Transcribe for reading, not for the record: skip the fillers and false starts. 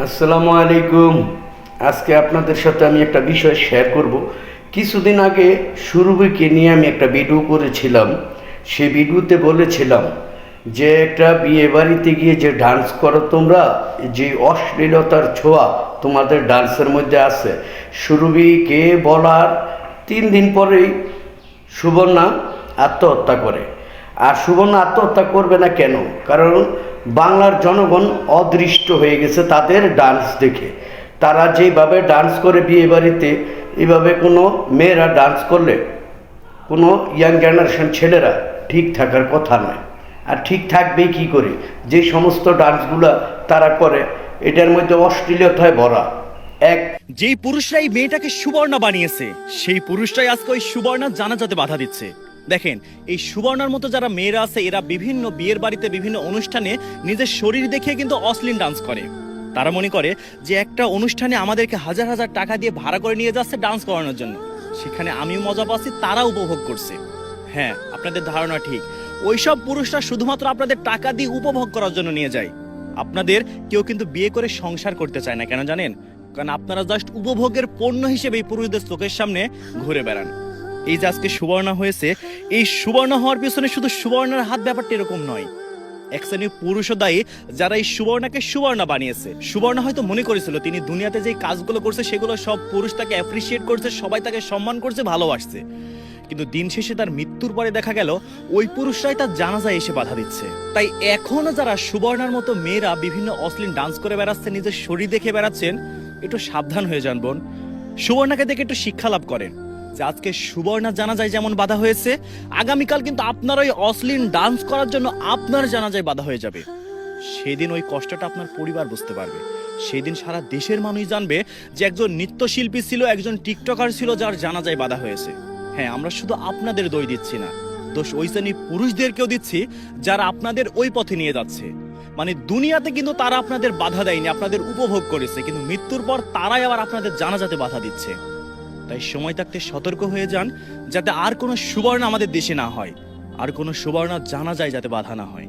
আসসালামু আলাইকুম। আজকে আপনাদের সাথে আমি একটা বিষয় শেয়ার করব। কিছুদিন আগে সুরভিকে নিয়ে আমি একটা ভিডিও করেছিলাম। সেই ভিডিওতে বলেছিলাম যে একটা বিয়ে বাড়িতে গিয়ে যে ডান্স করো তোমরা, যে অশ্লীলতার ছোঁয়া তোমাদের ডান্সের মধ্যে আছে। সুরভিকে বলার 3 দিন পরেই সুবর্ণা আত্মহত্যা করে। আর সুবর্ণা আত্মহত্যা করবে না কেন? কারণ বাংলার জনগণ অদৃষ্ট হয়ে গেছে তাদের ডান্স দেখে। তারা যেভাবে ডান্স করে বিয়ে বাড়িতে, এভাবে কোনো মেয়েরা ডান্স করলে কোনো ইয়াং জেনারেশন ছেলেরা ঠিক থাকার কথা নয়। আর ঠিক থাকবেই কী করে? যে সমস্ত ডান্সগুলো তারা করে এটার মধ্যে অশ্লীলতায় ভরা। যেই পুরুষরাই মেয়েটাকে সুবর্ণা বানিয়েছে সেই পুরুষরাই আজকে ওই সুবর্ণা জানাজাতে বাধা দিচ্ছে। দেখেন, এই সুবর্ণার মতো যারা মেয়েরা আছে এরা বিভিন্ন বিয়ের বাড়িতে বিভিন্ন অনুষ্ঠানে নিজের শরীর দেখিয়ে কিন্তু অশ্লীল ডান্স করে। তারা মনে করে যে একটা অনুষ্ঠানে আমাদেরকে হাজার হাজার টাকা দিয়ে ভাড়া করে নিয়ে যাচ্ছে ডান্স করানোর জন্য, সেখানে আমিও মজা পাচ্ছি, তারা উপভোগ করছে। হ্যাঁ, আপনাদের ধারণা ঠিক, ওইসব পুরুষরা শুধুমাত্র আপনাদের টাকা দিয়ে উপভোগ করার জন্য নিয়ে যায়। আপনাদের কেউ কিন্তু বিয়ে করে সংসার করতে চায় না, কেন জানেন? কারণ আপনারা জাস্ট উপভোগের পণ্য হিসেবে এই পুরুষদের চোখের সামনে ঘুরে বেড়ান। এই যে আজকে সুবর্ণা হয়েছে, এই সুবর্ণা হওয়ার পিছনে শুধু সুবর্ণার হাত, ব্যাপারটা এরকম নয়। এক শ্রেণীর পুরুষও দায়ী যারা এই সুবর্ণাকে সুবর্ণা বানিয়েছে। সুবর্ণা হয়তো মনে করেছিল তিনি দুনিয়াতে যে কাজগুলো করছে সেগুলো সব পুরুষ তাকে অ্যাপ্রিসিয়েট করছে, সবাই তাকে সম্মান করছে, ভালোবাসছে। কিন্তু দিন শেষে তার মৃত্যুর পরে দেখা গেল ওই পুরুষরাই তার জানাজায় এসে বাধা দিচ্ছে। তাই এখনো যারা সুবর্ণার মতো মেয়েরা বিভিন্ন অশ্লীল ডান্স করে বেড়াচ্ছে, নিজের শরীর দেখে বেড়াচ্ছেন, একটু সাবধান হয়ে যান বোন। সুবর্ণাকে দেখে একটু শিক্ষা লাভ করেন যে আজকে সুবর্ণা জানাজায় যেমন বাধা হয়েছে, আগামীকাল কিন্তু আপনার ওই অশ্লীল ডান্স করার জন্য আপনার জানাজায় বাধা হয়ে যাবে। সেদিন ওই কষ্টটা আপনার পরিবার বুঝতে পারবে। সেদিন সারা দেশের মানুষ জানবে যে একজন নৃত্যশিল্পী ছিল, একজন টিকটকার ছিল যার জানাজায় বাধা হয়েছে। হ্যাঁ, আমরা শুধু আপনাদের দোষ দিচ্ছি না, দোষ ওই শ্রেণীর পুরুষদেরকেও দিচ্ছি যারা আপনাদের ওই পথে নিয়ে যাচ্ছে। মানে দুনিয়াতে কিন্তু তারা আপনাদের বাধা দেয়নি, আপনাদের উপভোগ করেছে, কিন্তু মৃত্যুর পর তারাই আবার আপনাদের জানাজাতে বাধা দিচ্ছে। তাই সময় থাকতে সতর্ক হয়ে যান, যাতে আর কোনো সুবর্ণা আমাদের দেশে না হয়, আর কোনো সুবর্ণা জানাজায় যাতে বাধা না হয়।